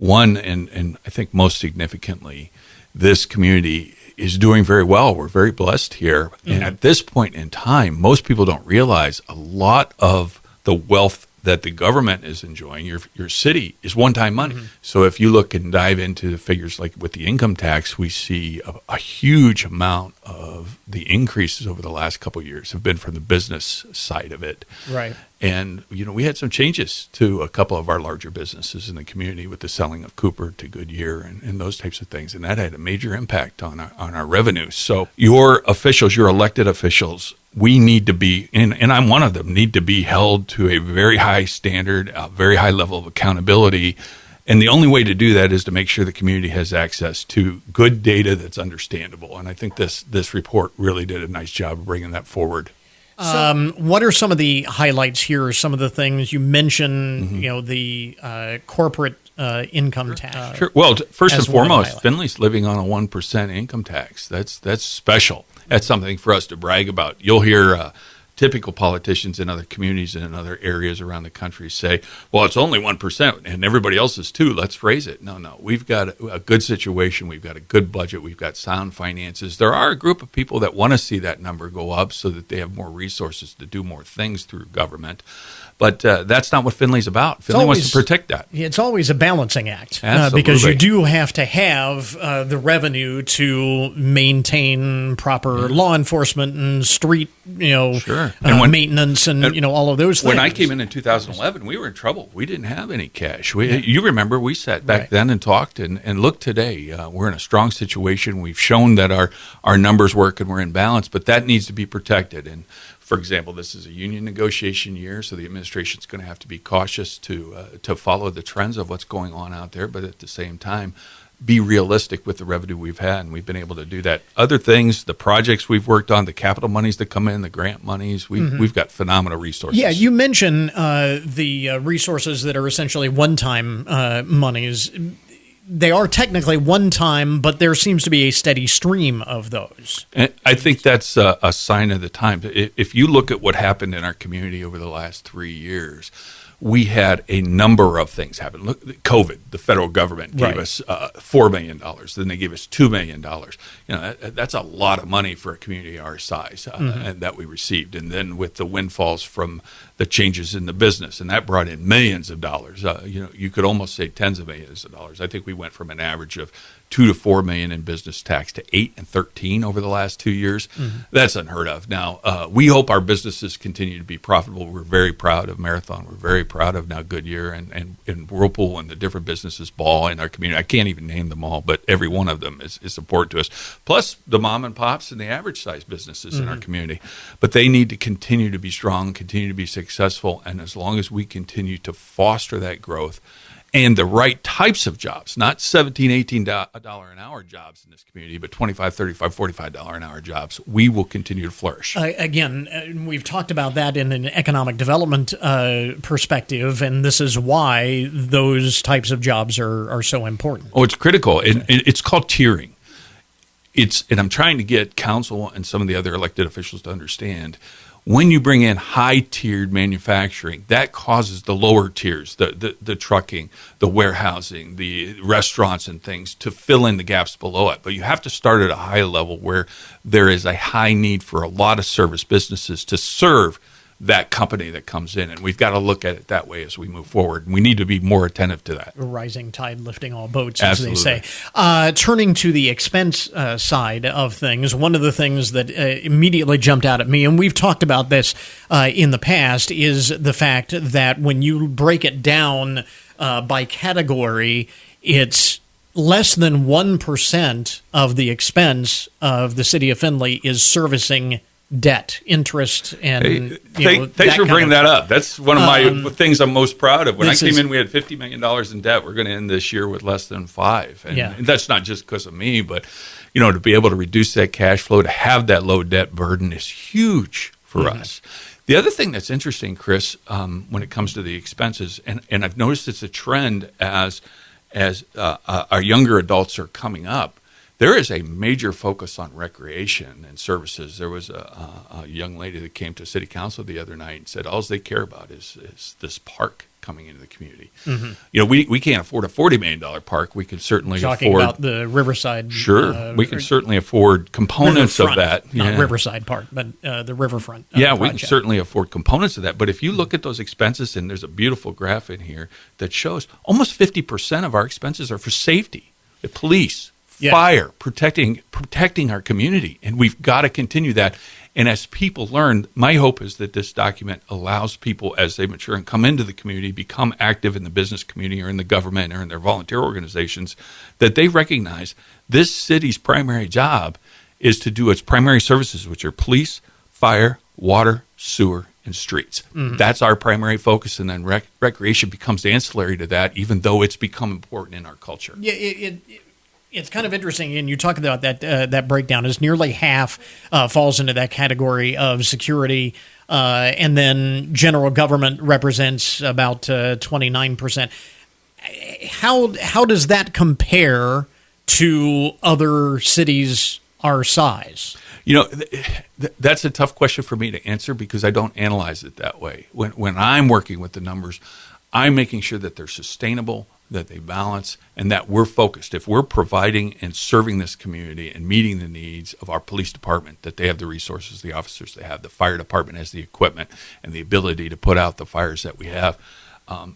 One, and I think most significantly, this community is doing very well. We're very blessed here. And at this point in time, most people don't realize a lot of the wealth that the government is enjoying, your city, is one-time money. So if you look and dive into the figures like with the income tax, we see a huge amount of the increases over the last couple of years have been from the business side of it. Right. And, we had some changes to a couple of our larger businesses in the community with the selling of Cooper to Goodyear and those types of things. And that had a major impact on our revenue. So your officials, your elected officials, we need to be, and I'm one of them, need to be held to a very high standard, a very high level of accountability. And the only way to do that is to make sure the community has access to good data that's understandable. And I think this report really did a nice job of bringing that forward. What are some of the highlights here? Some of the things you mentioned, the corporate income tax. Sure. Well, first and foremost, Findlay's living on a 1% income tax. That's special. That's something for us to brag about. You'll hear typical politicians in other communities and in other areas around the country say, well, it's only 1% and everybody else is too. Let's raise it. No. We've got a good situation. We've got a good budget. We've got sound finances. There are a group of people that want to see that number go up so that they have more resources to do more things through government. But that's not what Findlay's about. Findlay wants to protect that. It's always a balancing act because you do have to have the revenue to maintain proper law enforcement and street, maintenance and all of those things. When I came in 2011, we were in trouble. We didn't have any cash. You remember we sat back then and talked and look today. We're in a strong situation. We've shown that our numbers work and we're in balance, but that needs to be protected. And for example, this is a union negotiation year, so the administration's going to have to be cautious to follow the trends of what's going on out there, but at the same time, be realistic with the revenue we've had, and we've been able to do that. Other things, the projects we've worked on, the capital monies that come in, the grant monies, we've got phenomenal resources. Yeah, you mentioned the resources that are essentially one-time monies. They are technically one-time, but there seems to be a steady stream of those. And I think that's a sign of the time. If you look at what happened in our community over the last 3 years, we had a number of things happen. Look, COVID, the federal government gave us $4 million. Then they gave us $2 million. That's a lot of money for a community our size and that we received. And then with the windfalls from the changes in the business, and that brought in millions of dollars. You could almost say tens of millions of dollars. I think we went from an average of $2 to $4 million in business tax to $8 and $13 over the last 2 years. That's unheard of. Now, we hope our businesses continue to be profitable. We're very proud of Marathon. We're very proud of now Goodyear and Whirlpool and the different businesses, Ball in our community. I can't even name them all, but every one of them is important to us. Plus the mom and pops and the average size businesses in our community. But they need to continue to be strong, continue to be successful, and as long as we continue to foster that growth and the right types of jobs, not $17, $18 an hour jobs in this community, but $25, $35, $45 an hour jobs, we will continue to flourish. Again, we've talked about that in an economic development perspective, and this is why those types of jobs are so important. Oh, it's critical. And it's called tiering. And I'm trying to get council and some of the other elected officials to understand, when you bring in high-tiered manufacturing, that causes the lower tiers, the trucking, the warehousing, the restaurants and things to fill in the gaps below it. But you have to start at a high level where there is a high need for a lot of service businesses to serve that company that comes in. And we've got to look at it that way as we move forward. And we need to be more attentive to that. A rising tide lifting all boats, Absolutely. As they say. Turning to the expense side of things, one of the things that immediately jumped out at me, and we've talked about this in the past, is the fact that when you break it down by category, it's less than 1% of the expense of the city of Findlay is servicing debt, interest, and thanks for bringing that up. That's one of my things I'm most proud of. When I came in, we had $50 million in debt. We're going to end this year with less than $5 million. And that's not just because of me, but to be able to reduce that cash flow, to have that low debt burden is huge for us. The other thing that's interesting, Chris, when it comes to the expenses, and I've noticed it's a trend as our younger adults are coming up, there is a major focus on recreation and services. There was a young lady that came to city council the other night and said all they care about is this park coming into the community. We can't afford a $40 million park. We can certainly Talking afford about the Riverside. Sure, we can certainly afford components of that. Not Riverside Park, but the riverfront. We project. can certainly afford components of that. But if you look at those expenses, and there's a beautiful graph in here that shows almost 50% of our expenses are for safety, the police, fire, protecting our community, and we've got to continue that. And as people learn, my hope is that this document allows people, as they mature and come into the community, become active in the business community or in the government or in their volunteer organizations, that they recognize this city's primary job is to do its primary services, which are police, fire, water, sewer, and streets. That's our primary focus, and then recreation becomes ancillary to that, even though it's become important in our culture. Yeah, it's kind of interesting, and you talk about that breakdown is nearly half falls into that category of security, and then general government represents about 29%. How does that compare to other cities our size? That's a tough question for me to answer because I don't analyze it that way. When I'm working with the numbers, I'm making sure that they're sustainable, that they balance, and that we're focused. If we're providing and serving this community and meeting the needs of our police department, that they have the resources, the officers they have, the fire department has the equipment and the ability to put out the fires that we have.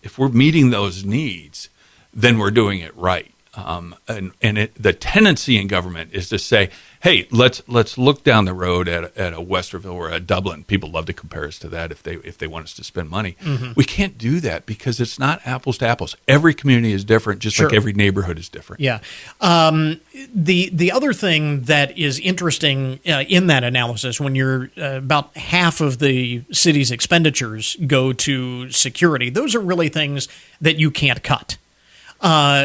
If we're meeting those needs, then we're doing it right. The tendency in government is to say, hey, let's look down the road at a Westerville or a Dublin. People love to compare us to that if they want us to spend money. We can't do that because it's not apples to apples. Every community is different, just like every neighborhood is different. Yeah. The other thing that is interesting in that analysis, when you're about half of the city's expenditures go to security, those are really things that you can't cut.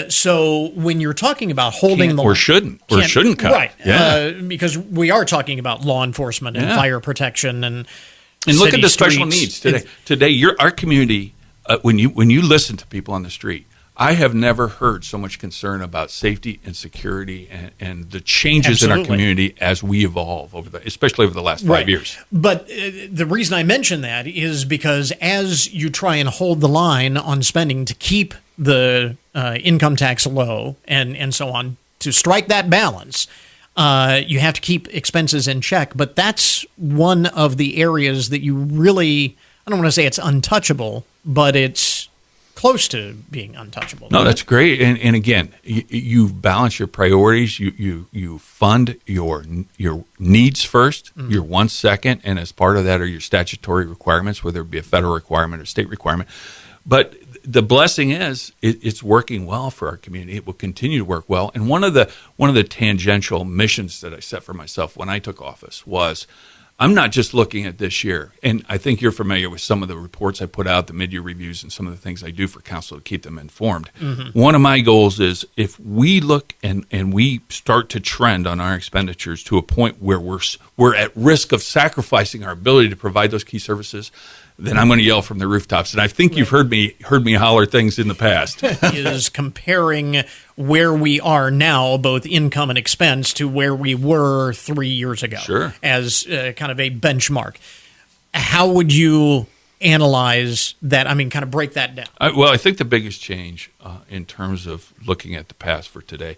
So when you're talking about holding the shouldn't cut, right? Because we are talking about law enforcement and fire protection and look at the special streets. needs today. Our community. When you listen to people on the street, I have never heard so much concern about safety and security and the changes in our community as we evolve especially over the last 5 years. But the reason I mention that is because as you try and hold the line on spending to keep the income tax low and so on, to strike that balance, you have to keep expenses in check. But that's one of the areas that you really, I don't want to say it's untouchable, but it's close to being untouchable. No, that's great. And again, you balance your priorities. You fund your needs first, your wants second, and as part of that are your statutory requirements, whether it be a federal requirement or state requirement. But the blessing is it's working well for our community. It will continue to work well. And one of the tangential missions that I set for myself when I took office was, I'm not just looking at this year, and I think you're familiar with some of the reports I put out, the mid-year reviews, and some of the things I do for council to keep them informed. One of my goals is if we look and we start to trend on our expenditures to a point where we're at risk of sacrificing our ability to provide those key services, then I'm going to yell from the rooftops. And I think you've heard me holler things in the past. Is comparing where we are now, both income and expense, to where we were 3 years ago as kind of a benchmark. How would you analyze that? I mean, kind of break that down. I think the biggest change in terms of looking at the past for today,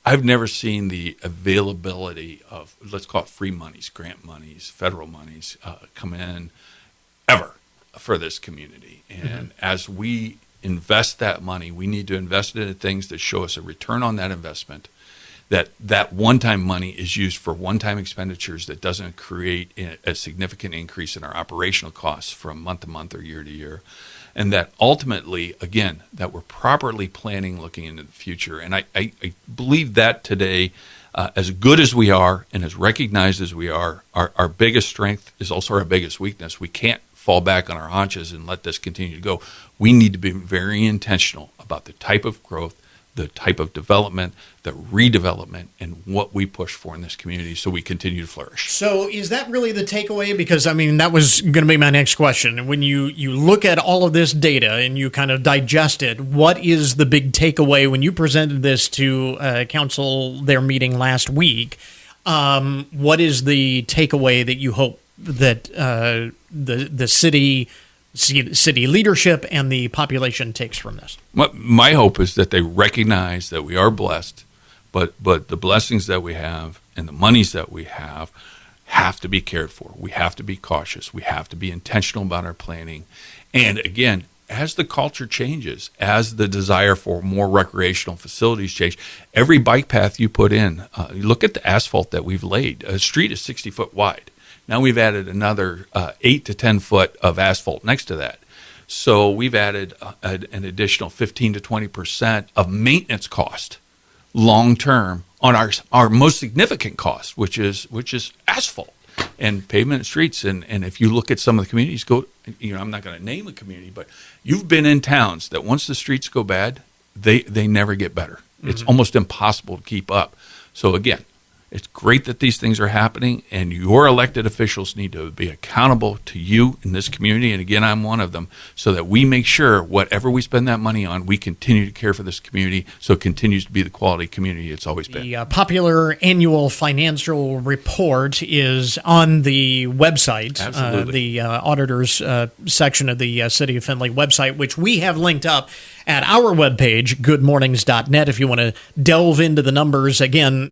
I've never seen the availability of, let's call it free monies, grant monies, federal monies come in ever for this community. And as we invest that money, we need to invest it in things that show us a return on that investment, that one-time money is used for one-time expenditures that doesn't create a significant increase in our operational costs from month to month or year to year, and that ultimately, again, that we're properly planning looking into the future. And I believe that today, as good as we are and as recognized as we are, our biggest strength is also our biggest weakness. We can't fall back on our haunches and let this continue to go. We need to be very intentional about the type of growth, the type of development, the redevelopment, and what we push for in this community so we continue to flourish. So is that really the takeaway? Because, I mean, that was going to be my next question. When you look at all of this data and you kind of digest it, what is the big takeaway when you presented this to council, their meeting last week? What is the takeaway that you hope that the city city leadership and the population takes from this? My hope is that they recognize that we are blessed, but the blessings that we have and the monies that we have to be cared for. We have to be cautious. We have to be intentional about our planning. And again, as the culture changes, as the desire for more recreational facilities change, every bike path you put in, you look at the asphalt that we've laid. A street is 60 foot wide. Now we've added another 8 to 10 foot of asphalt next to that. So we've added an additional 15 to 20% of maintenance cost long term on our most significant cost, which is asphalt and pavement and streets. And if you look at some of the communities, I'm not going to name a community, but you've been in towns that once the streets go bad, they never get better. Mm-hmm. It's almost impossible to keep up. So again, it's great that these things are happening, and your elected officials need to be accountable to you in this community. And again, I'm one of them, so that we make sure whatever we spend that money on, we continue to care for this community so it continues to be the quality community it's always been. The popular annual financial report is on the website, the auditor's section of the City of Findlay website, which we have linked up at our webpage, goodmornings.net, if you want to delve into the numbers. Again,